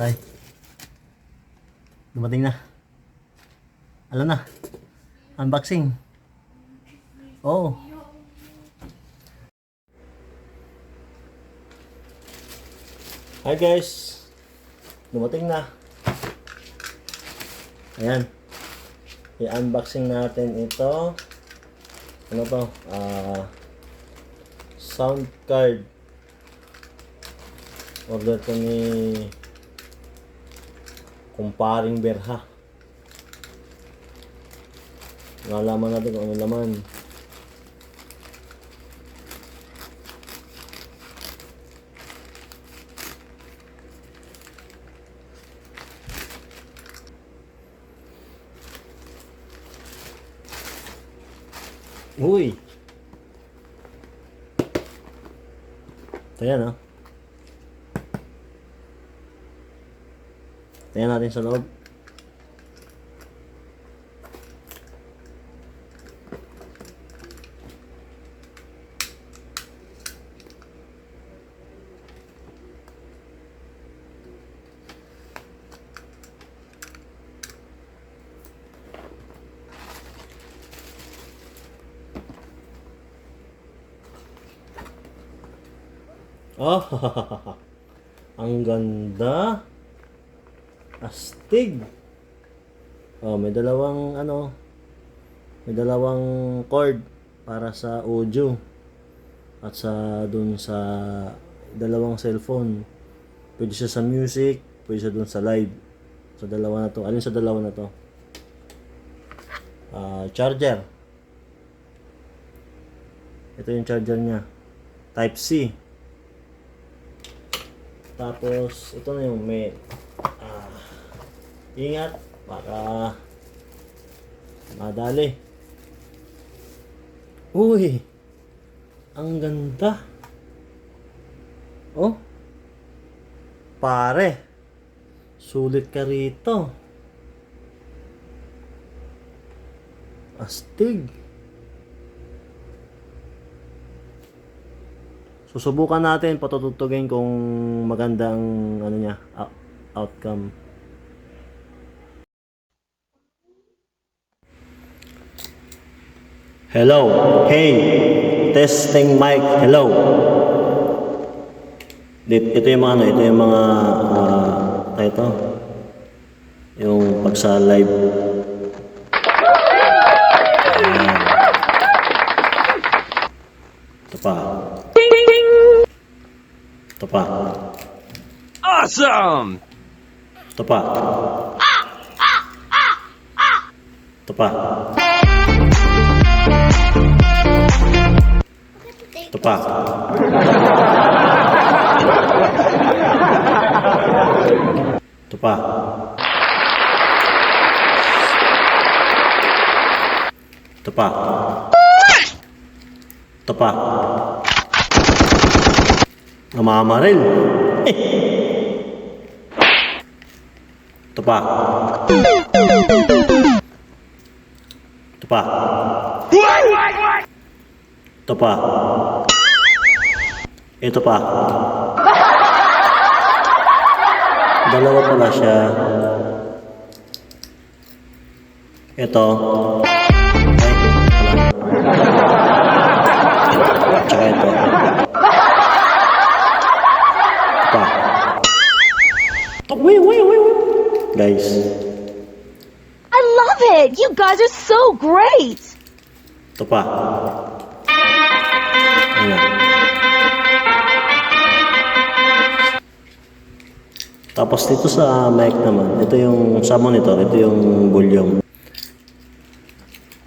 Tay, dumating na. Alam na. Unboxing. Oo. Hi guys. Dumating na. Ayan. I-unboxing natin ito. Ano to? Sound card. Order to ni Kumparing Berha. Nalaman natin kung ano laman. Uy! Ito yan, oh. Tingnan natin sa loob. Oh, ang ganda. Astig. Oh, may dalawang cord para sa audio at sa dun sa dalawang cellphone. Pwede siya sa music, pwede siya dun sa live. Sa dalawa na to. Alin sa dalawa na to? Charger. Ito yung charger niya. Type C. Tapos ito na yung may ingat para madali. Uy, ang ganda. Oh, pare, sulit ka rito. Astig. Susubukan natin, patutugtugin kung maganda ang niya, outcome. Hello. Hey. Testing mic. Hello. Ito yung mga ito yung mga ito. Yung pag sa live. Ito pa. Ito pa. Awesome! Ito pa. Ito pa. Ito pa. Ito pa. Ito pa. Ito pa. Namamaril. Ito pa. Ito pa. Ito pa. Ito pa. Dalawa pala siya. Ito. Tsaka ito. Pa. Wait. Guys. I love it! You guys are so great! Ito pa. Ayan. Tapos dito sa mic naman, ito yung sa monitor, ito yung volume.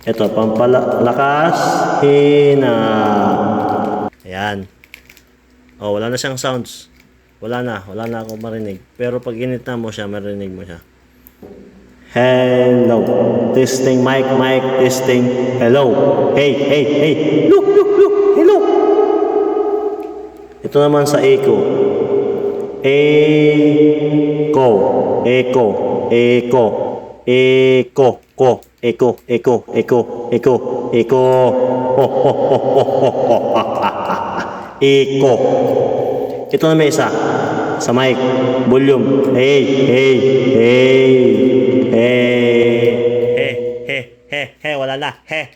Ito, pampalakas, hina. Ayan. Oh, wala na siyang sounds. Wala na akong marinig. Pero pag inita mo siya, marinig mo siya. Hello. Testing mic, testing. Hello. Hey. Look. Hello. Ito naman sa echo. Echo. Ito na may isa. Sa mic. Volume. Hey, hey, hey. Hey. Hey. Wala na. Hey.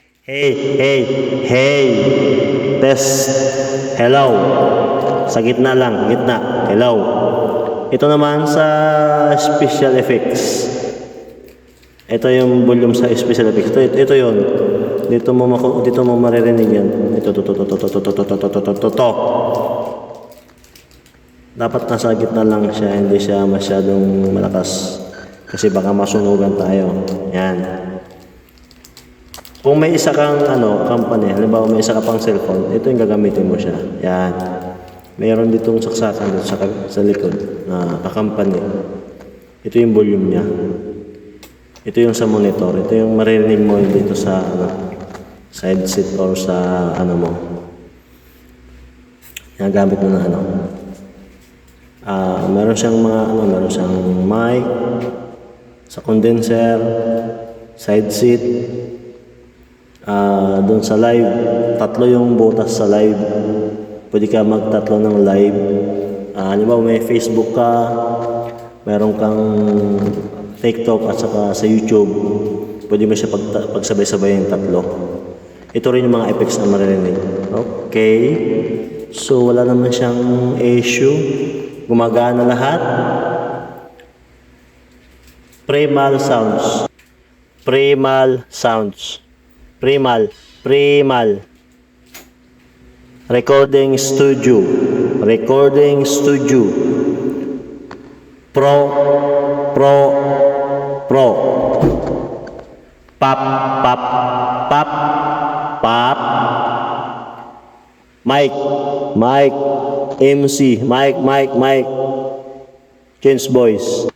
Hey. Test. Hello. Sa gitna lang. Gitna. Hello. Ito naman sa special effects. Ito yung volume sa special effects. Ito yun. Dito mo maririnig yan. Ito. Dapat nasa gitna lang siya, hindi siya masyadong malakas. Kasi baka masunugan tayo. Yan. Kung may isa kang company, halimbawa may isa ka pang cellphone, ito yung gagamitin mo siya. Yan. Mayroon ditong saksakan dito sa likod na company. Ito yung volume niya. Ito yung sa monitor. Ito yung maririnig mo dito sa sa headset or sa mo. Yan, gamit mo na meron siyang meron siyang mic, sa condenser, side seat, doon sa live, 3 yung butas sa live. Pwede ka magtatlo ng live. Halimbawa may Facebook ka, meron kang TikTok at saka sa YouTube, pwede mo siya pagsabay-sabay yung 3. Ito rin yung mga effects na maririnig. Okay. So, wala naman siyang issue. Gumagana lahat. Primal sounds. Recording studio. Pro. Pop. Mic. MC. Mic. Change voice.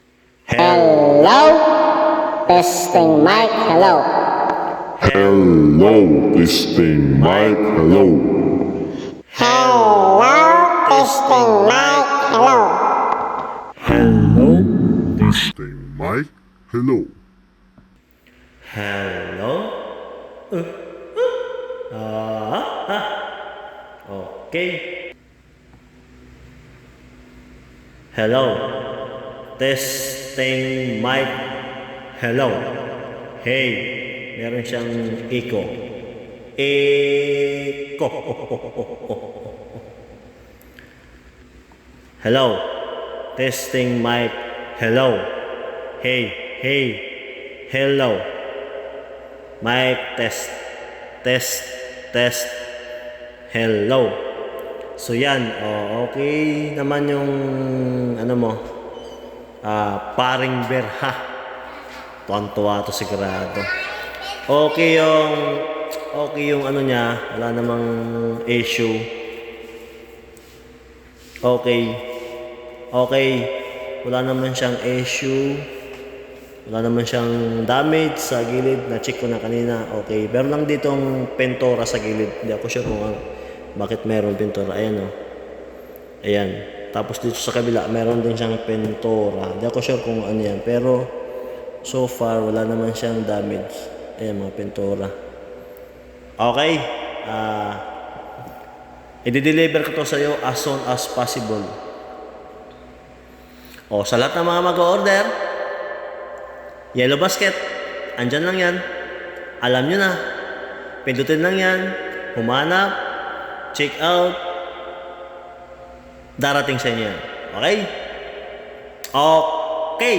Hello? Testing mic, hello. Hello, testing mic, hello. Hello? Testing mic, hello. Hello, testing mic, hello. Hello? Okay. Hello. Testing mic. Hello. Hey. Meron siyang echo. Hello. Testing mic. Hello. Hey. Hello. Mic test. Hello. So yan, okay naman yung paring bear ha. Tuwan-tuwa to sigurado. Okay yung niya, wala namang issue. Okay. Wala naman siyang issue. Wala naman siyang damage sa gilid. Na-check ko na kanina. Okay. Meron lang ditong pentora sa gilid. Hindi ako sure kung bakit meron pentora. Ayan Ayan. Tapos dito sa kabila, meron din siyang pentora. Hindi ako sure kung ano yan. Pero, so far, wala naman siyang damage. Ayan, mga pentora. Okay. I-deliver ko to sa iyo as soon as possible. Sa lahat ng mga mag-order, Yellow Basket, andyan lang yan. Alam nyo na. Pindutin lang yan. Humanap. Check out. Darating sa inyo yan. Okay? Okay.